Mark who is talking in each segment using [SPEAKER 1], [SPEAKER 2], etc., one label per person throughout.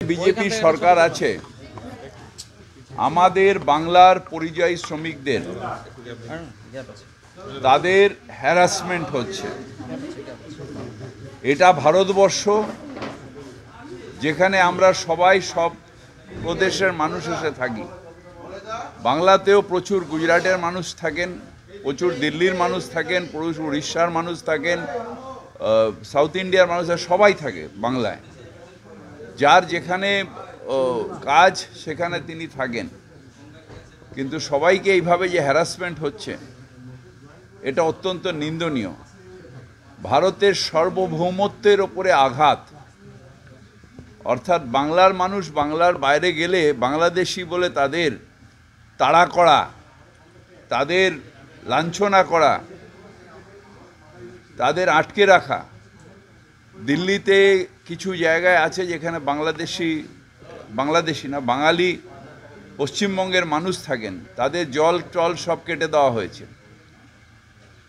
[SPEAKER 1] BJP সরকার আছে আমাদের বাংলার পরিযায়ী শ্রমিকদের তাদের হ্যারাসমেন্ট হচ্ছে। এটা ভারতবর্ষ, যেখানে আমরা সবাই সব প্রদেশের মানুষ এসে থাকি। বাংলাতেও প্রচুর গুজরাটের মানুষ থাকেন, প্রচুর দিল্লির মানুষ থাকেন, প্রচুর উড়িষ্যার মানুষ থাকেন, সাউথ ইন্ডিয়ার মানুষ, সবাই থাকে বাংলায়। যার যেখানে কাজ সেখানে তিনি থাকেন, কিন্তু সবাইকে এইভাবে যে হ্যারাসমেন্ট হচ্ছে এটা অত্যন্ত নিন্দনীয়। ভারতের সার্বভৌমত্বের ওপরে আঘাত। অর্থাৎ বাংলার মানুষ বাংলার বাইরে গেলে বাংলাদেশি বলে তাদের তাড়া করা, তাদের লাঞ্ছনা করা, তাদের আটকে রাখা। দিল্লিতে কিছু জায়গায় আছে যেখানে বাংলাদেশি না বাঙালি পশ্চিমবঙ্গের মানুষ থাকেন, তাদের জল টল সব কেটে দেওয়া হয়েছে।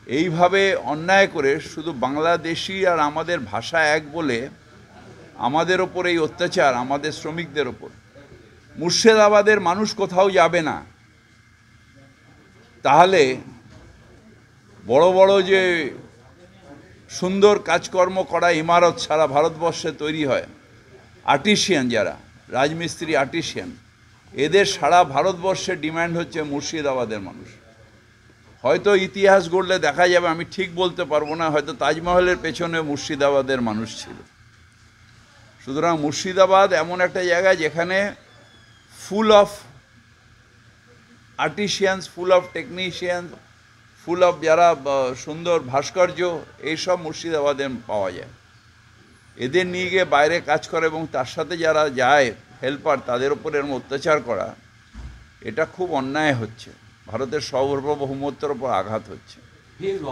[SPEAKER 1] এইভাবে অন্যায় করে শুধু বাংলাদেশি আর আমাদের ভাষা এক বলে আমাদের ওপর এই অত্যাচার, আমাদের শ্রমিকদের ওপর। মুর্শিদাবাদের মানুষ কোথাও যাবে না, তাহলে বড় বড় যে সুন্দর কাজকর্ম করা ইমারত সারা ভারতবর্ষে তৈরি হয়, আর্টিসিয়ান যারা রাজমিস্ত্রি আর্টিসিয়ান, এদের সারা ভারতবর্ষে ডিমান্ড হচ্ছে মুর্শিদাবাদের মানুষ। হয়তো ইতিহাস গড়লে দেখা যাবে, আমি ঠিক বলতে পারবো না, হয়তো তাজমহলের পেছনে মুর্শিদাবাদের মানুষ ছিল। সুতরাং মুর্শিদাবাদ এমন একটা জায়গা যেখানে full of artisans, full of technicians, full of যারা সুন্দর ভাস্কর্য, এইসব মুর্শিদাবাদে পাওয়া যায়। এদের নিয়ে গিয়ে বাইরে কাজ করে এবং তার সাথে যারা যায় হেল্পার, তাদের উপর এরকম অত্যাচার করা, এটা খুব অন্যায় হচ্ছে। ভারতের সার্বভৌমত্বের উপর আঘাত হচ্ছে।